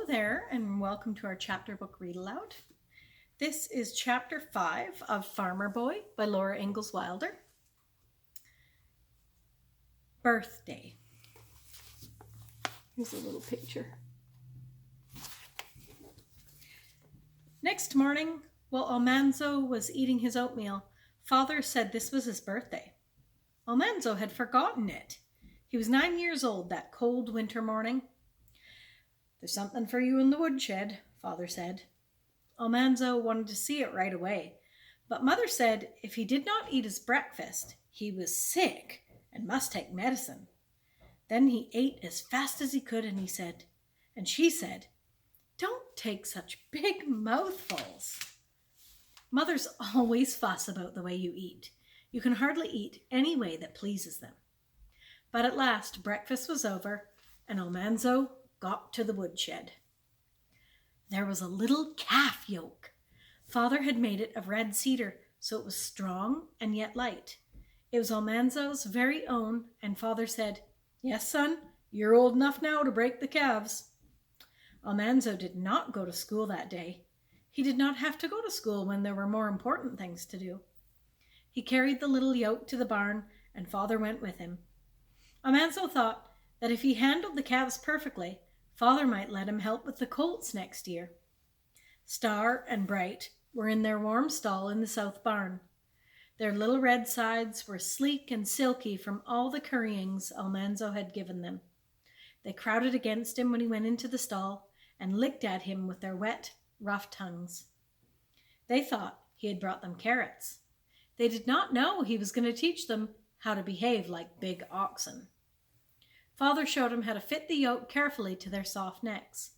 Hello there, and welcome to our chapter book read aloud. This is chapter 5 of Farmer Boy by Laura Ingalls Wilder. Birthday. Here's a little picture. Next morning, while Almanzo was eating his oatmeal, Father said this was his birthday. Almanzo had forgotten it. He was 9 years old that cold winter morning. "There's something for you in the woodshed," Father said. Almanzo wanted to see it right away, but Mother said if he did not eat his breakfast, he was sick and must take medicine. Then he ate as fast as he could, and she said, "Don't take such big mouthfuls." Mothers always fuss about the way you eat. You can hardly eat any way that pleases them. But at last breakfast was over, and Almanzo got to the woodshed. There was a little calf yoke. Father had made it of red cedar, so it was strong and yet light. It was Almanzo's very own, and Father said, "Yes, son, you're old enough now to break the calves." Almanzo did not go to school that day. He did not have to go to school when there were more important things to do. He carried the little yoke to the barn, and Father went with him. Almanzo thought that if he handled the calves perfectly, Father might let him help with the colts next year. Star and Bright were in their warm stall in the south barn. Their little red sides were sleek and silky from all the curryings Almanzo had given them. They crowded against him when he went into the stall and licked at him with their wet, rough tongues. They thought he had brought them carrots. They did not know he was going to teach them how to behave like big oxen. Father showed him how to fit the yoke carefully to their soft necks.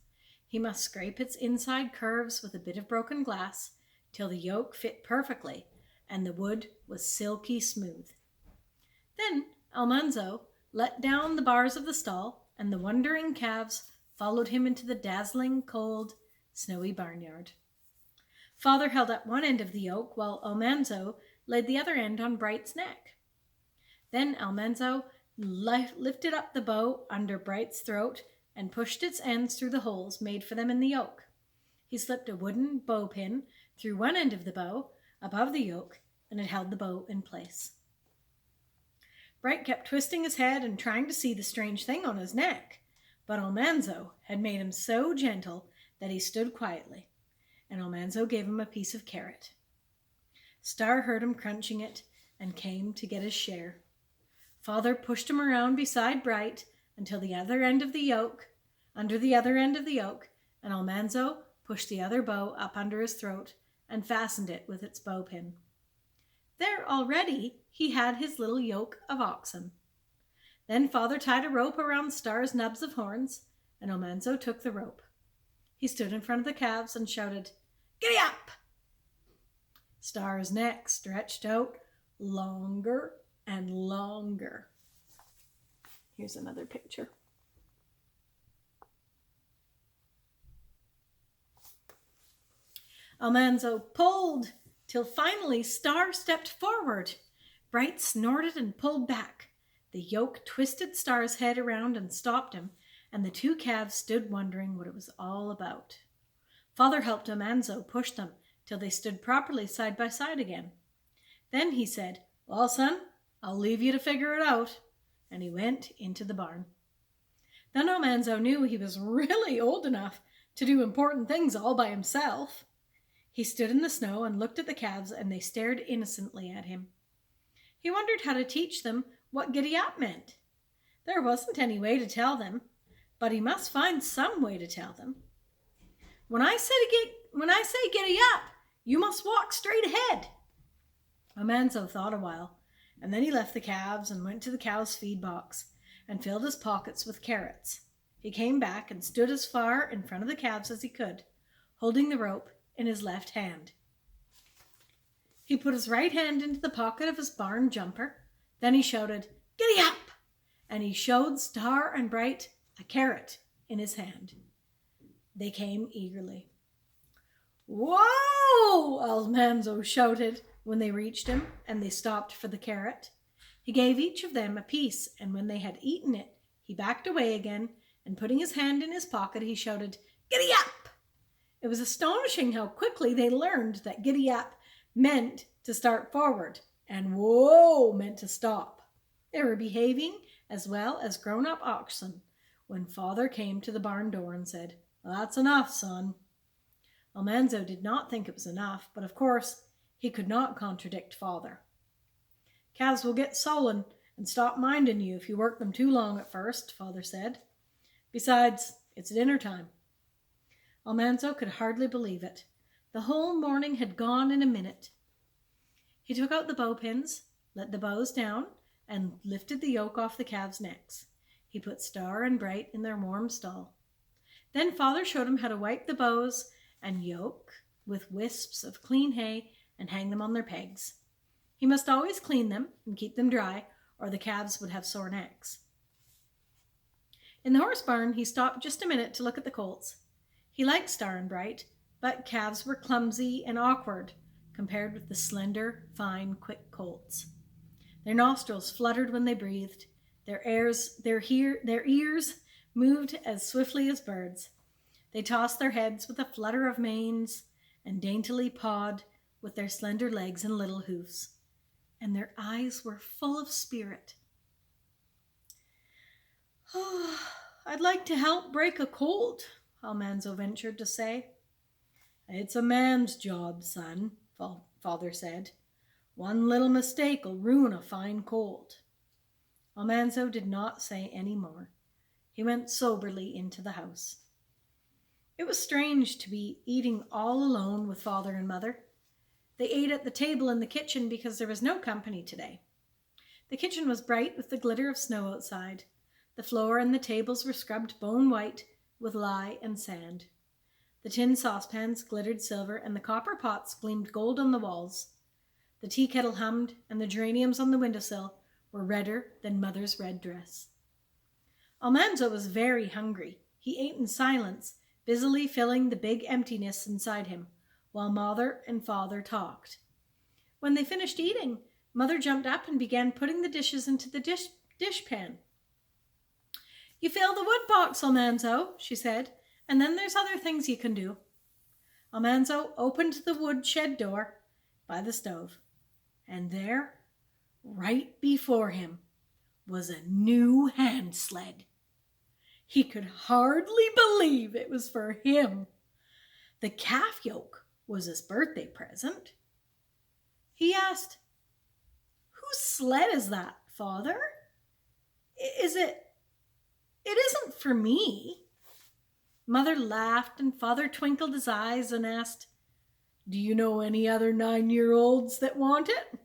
He must scrape its inside curves with a bit of broken glass till the yoke fit perfectly and the wood was silky smooth. Then Almanzo let down the bars of the stall, and the wondering calves followed him into the dazzling, cold, snowy barnyard. Father held up one end of the yoke while Almanzo laid the other end on Bright's neck. Then Almanzo lifted up the bow under Bright's throat and pushed its ends through the holes made for them in the yoke. He slipped a wooden bow pin through one end of the bow above the yoke, and it held the bow in place. Bright kept twisting his head and trying to see the strange thing on his neck, but Almanzo had made him so gentle that he stood quietly, and Almanzo gave him a piece of carrot. Star heard him crunching it and came to get his share. Father pushed him around beside Bright until the other end of the yoke, under the other end of the yoke, and Almanzo pushed the other bow up under his throat and fastened it with its bow pin. There already he had his little yoke of oxen. Then Father tied a rope around Star's nubs of horns, and Almanzo took the rope. He stood in front of the calves and shouted, "Giddy up!" Star's neck stretched out longer and longer. Here's another picture. Almanzo pulled till finally Star stepped forward. Bright snorted and pulled back. The yoke twisted Star's head around and stopped him, and the two calves stood wondering what it was all about. Father helped Almanzo push them till they stood properly side by side again. Then he said, "Well, son, I'll leave you to figure it out," and he went into the barn. Then Almanzo knew he was really old enough to do important things all by himself. He stood in the snow and looked at the calves, and they stared innocently at him. He wondered how to teach them what giddy up meant. There wasn't any way to tell them, but he must find some way to tell them. When I say giddy up, you must walk straight ahead." Almanzo thought a while, and then he left the calves and went to the cow's feed box and filled his pockets with carrots. He came back and stood as far in front of the calves as he could, holding the rope in his left hand. He put his right hand into the pocket of his barn jumper. Then he shouted, "Giddy up!" and he showed Star and Bright a carrot in his hand. They came eagerly. "Whoa!" Almanzo shouted when they reached him, and they stopped for the carrot. He gave each of them a piece, and when they had eaten it, he backed away again, and putting his hand in his pocket, he shouted, Giddy up! It was astonishing how quickly they learned that giddy up meant to start forward, and whoa meant to stop. They were behaving as well as grown-up oxen when Father came to the barn door and said, "Well, that's enough, son." Almanzo did not think it was enough, but of course he could not contradict Father. "Calves will get sullen and stop minding you if you work them too long at first," Father said. "Besides, it's dinner time." Almanzo could hardly believe it. The whole morning had gone in a minute. He took out the bow pins, let the bows down, and lifted the yoke off the calves' necks. He put Star and Bright in their warm stall. Then Father showed him how to wipe the bows and yoke with wisps of clean hay and hang them on their pegs. He must always clean them and keep them dry, or the calves would have sore necks. In the horse barn, he stopped just a minute to look at the colts. He liked Star and Bright, but calves were clumsy and awkward compared with the slender, fine, quick colts. Their nostrils fluttered when they breathed. Their ears moved as swiftly as birds. They tossed their heads with a flutter of manes and daintily pawed with their slender legs and little hoofs. And their eyes were full of spirit. "Oh, I'd like to help break a colt," Almanzo ventured to say. "It's a man's job, son," Father said. "One little mistake'll ruin a fine colt." Almanzo did not say any more. He went soberly into the house. It was strange to be eating all alone with Father and Mother. They ate at the table in the kitchen because there was no company today. The kitchen was bright with the glitter of snow outside. The floor and the tables were scrubbed bone white with lye and sand. The tin saucepans glittered silver, and the copper pots gleamed gold on the walls. The tea kettle hummed, and the geraniums on the windowsill were redder than Mother's red dress. Almanzo was very hungry. He ate in silence, busily filling the big emptiness inside him, while Mother and Father talked. When they finished eating, Mother jumped up and began putting the dishes into the dishpan. "You fill the wood box, Almanzo," she said, "and then there's other things you can do." Almanzo opened the wood shed door by the stove, and there, right before him, was a new hand sled. He could hardly believe it was for him. The calf yoke was his birthday present. He asked, "Whose sled is that, Father? It isn't for me." Mother laughed, and Father twinkled his eyes and asked, "Do you know any other 9-year-olds that want it?"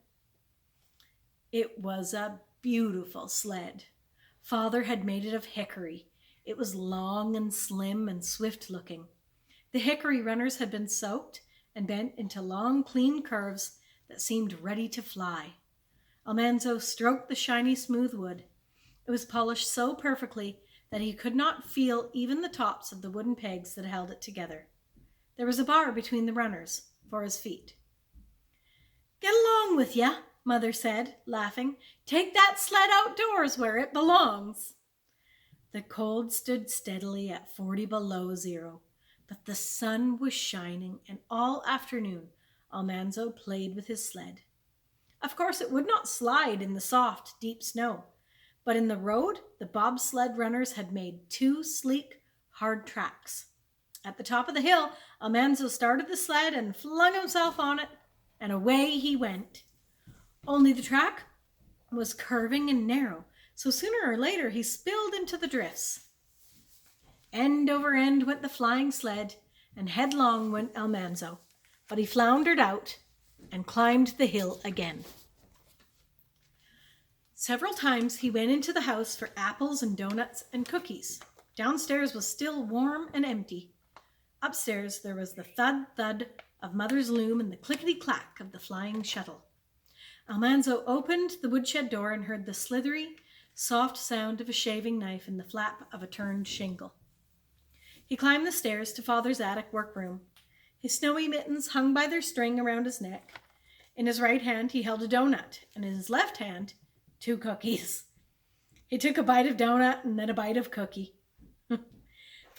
It was a beautiful sled. Father had made it of hickory. It was long and slim and swift-looking. The hickory runners had been soaked and bent into long, clean curves that seemed ready to fly. Almanzo stroked the shiny, smooth wood. It was polished so perfectly that he could not feel even the tops of the wooden pegs that held it together. There was a bar between the runners for his feet. "Get along with ya," Mother said, laughing. "Take that sled outdoors where it belongs." The cold stood steadily at 40 below zero, but the sun was shining, and all afternoon Almanzo played with his sled. Of course, it would not slide in the soft, deep snow, but in the road, the bobsled runners had made 2 sleek, hard tracks. At the top of the hill, Almanzo started the sled and flung himself on it, and away he went. Only the track was curving and narrow, so sooner or later he spilled into the drifts. End over end went the flying sled, and headlong went Almanzo, but he floundered out and climbed the hill again. Several times he went into the house for apples and donuts and cookies. Downstairs was still warm and empty. Upstairs there was the thud-thud of Mother's loom and the clickety-clack of the flying shuttle. Almanzo opened the woodshed door and heard the slithery, soft sound of a shaving knife in the flap of a turned shingle. He climbed the stairs to Father's attic workroom. His snowy mittens hung by their string around his neck. In his right hand he held a donut, and in his left hand 2 cookies. He took a bite of donut and then a bite of cookie.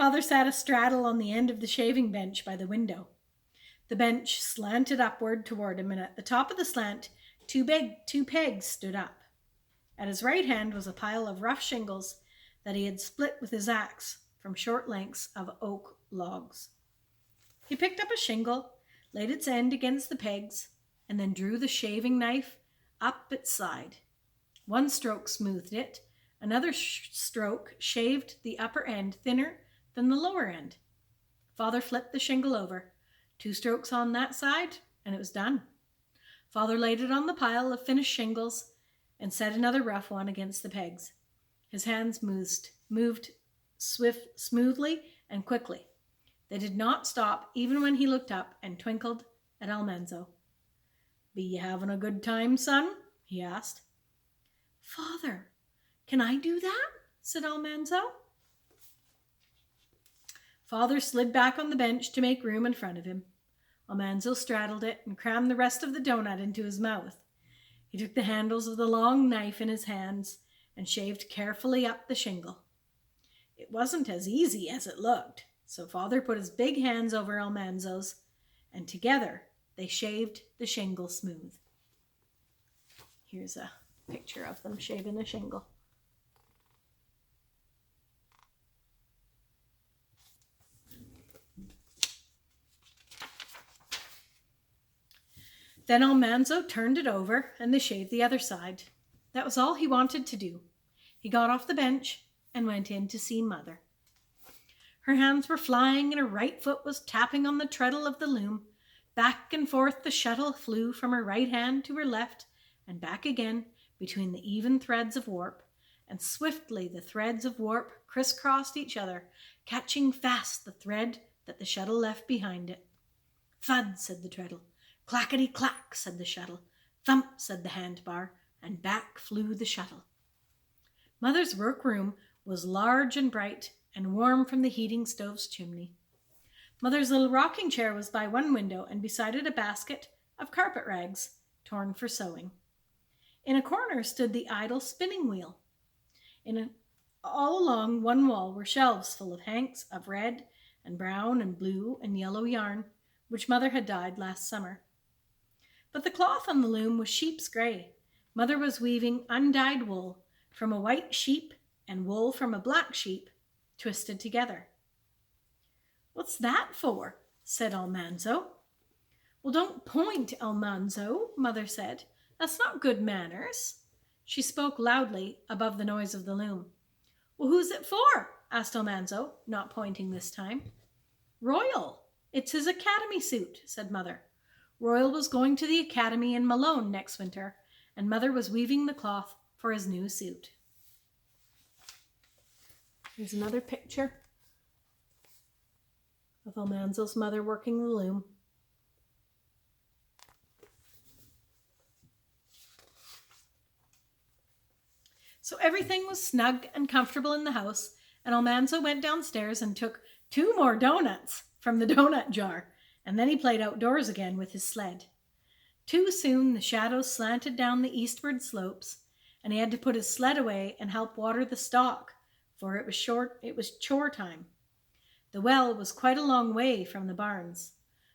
Father sat astraddle on the end of the shaving bench by the window. The bench slanted upward toward him, and at the top of the slant, two pegs stood up. At his right hand was a pile of rough shingles that he had split with his axe from short lengths of oak logs. He picked up a shingle, laid its end against the pegs, and then drew the shaving knife up its side. One stroke smoothed it, another stroke shaved the upper end thinner than the lower end. Father flipped the shingle over. 2 strokes on that side, and it was done. Father laid it on the pile of finished shingles and set another rough one against the pegs. His hands moved smoothly and quickly. They did not stop even when he looked up and twinkled at Almanzo. "Be you having a good time, son?" he asked. "Father, can I do that?" said Almanzo. Father slid back on the bench to make room in front of him. Almanzo straddled it and crammed the rest of the donut into his mouth. He took the handles of the long knife in his hands and shaved carefully up the shingle. It wasn't as easy as it looked, so Father put his big hands over Almanzo's, and together they shaved the shingle smooth. Here's a picture of them shaving the shingle. Then Almanzo turned it over and they shaved the other side. That was all he wanted to do. He got off the bench and went in to see Mother. Her hands were flying and her right foot was tapping on the treadle of the loom. Back and forth the shuttle flew from her right hand to her left and back again between the even threads of warp, and swiftly the threads of warp crisscrossed each other, catching fast the thread that the shuttle left behind it. "Thud," said the treadle. "Clackety-clack," said the shuttle. "Thump," said the handbar, and back flew the shuttle. Mother's workroom was large and bright and warm from the heating stove's chimney. Mother's little rocking chair was by one window, and beside it a basket of carpet rags torn for sewing. In a corner stood the idle spinning wheel. All along one wall were shelves full of hanks of red and brown and blue and yellow yarn, which Mother had dyed last summer. But the cloth on the loom was sheep's gray. Mother was weaving undyed wool from a white sheep and wool from a black sheep, twisted together. "What's that for?" said Almanzo. "Well, don't point, Almanzo," Mother said. "That's not good manners." She spoke loudly above the noise of the loom. "Well, who's it for?" asked Almanzo, not pointing this time. "Royal. It's his academy suit," said Mother. Royal was going to the academy in Malone next winter, and Mother was weaving the cloth for his new suit. Here's another picture of Almanzo's mother working the loom. So everything was snug and comfortable in the house, and Almanzo went downstairs and took 2 more donuts from the donut jar, and then he played outdoors again with his sled. Too soon the shadows slanted down the eastward slopes, and he had to put his sled away and help water the stock, for it was chore time. The well was quite a long way from the barns.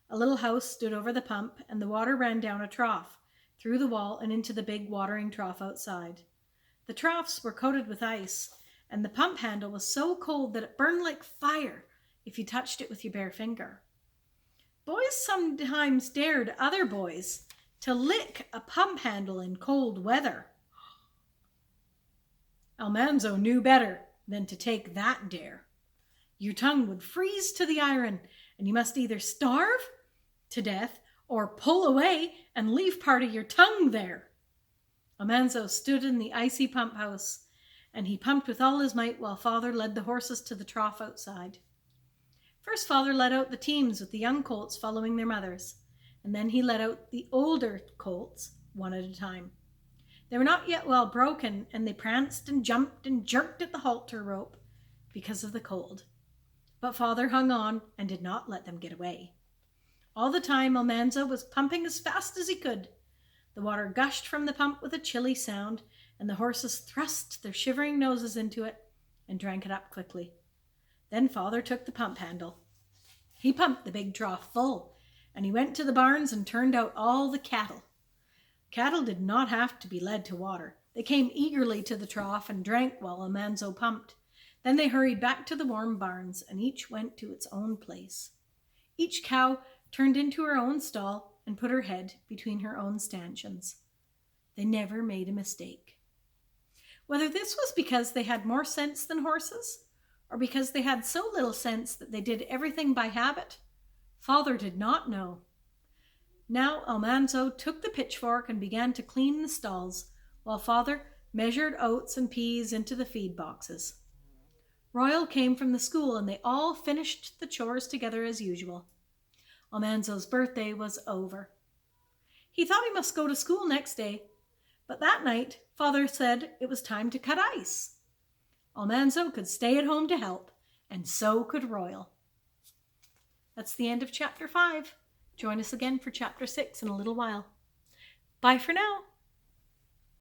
A little house stood over the pump, and the water ran down a trough, through the wall and into the big watering trough outside. The troughs were coated with ice, and the pump handle was so cold that it burned like fire if you touched it with your bare finger. Boys sometimes dared other boys to lick a pump handle in cold weather. Almanzo knew better than to take that dare. Your tongue would freeze to the iron, and you must either starve to death or pull away and leave part of your tongue there. Almanzo stood in the icy pump house, and he pumped with all his might while Father led the horses to the trough outside. First, Father led out the teams with the young colts following their mothers, and then he led out the older colts one at a time. They were not yet well broken, and they pranced and jumped and jerked at the halter rope because of the cold. But Father hung on and did not let them get away. All the time Almanzo was pumping as fast as he could. The water gushed from the pump with a chilly sound, and the horses thrust their shivering noses into it and drank it up quickly. Then Father took the pump handle. He pumped the big trough full, and he went to the barns and turned out all the cattle. Cattle did not have to be led to water. They came eagerly to the trough and drank while Almanzo pumped. Then they hurried back to the warm barns, and each went to its own place. Each cow turned into her own stall and put her head between her own stanchions. They never made a mistake. Whether this was because they had more sense than horses, or because they had so little sense that they did everything by habit, Father did not know. Now Almanzo took the pitchfork and began to clean the stalls, while Father measured oats and peas into the feed boxes. Royal came from the school, and they all finished the chores together as usual. Almanzo's birthday was over. He thought he must go to school next day, but that night Father said it was time to cut ice. Almanzo could stay at home to help, and so could Royal. That's the end of Chapter 5. Join us again for Chapter 6 in a little while. Bye for now.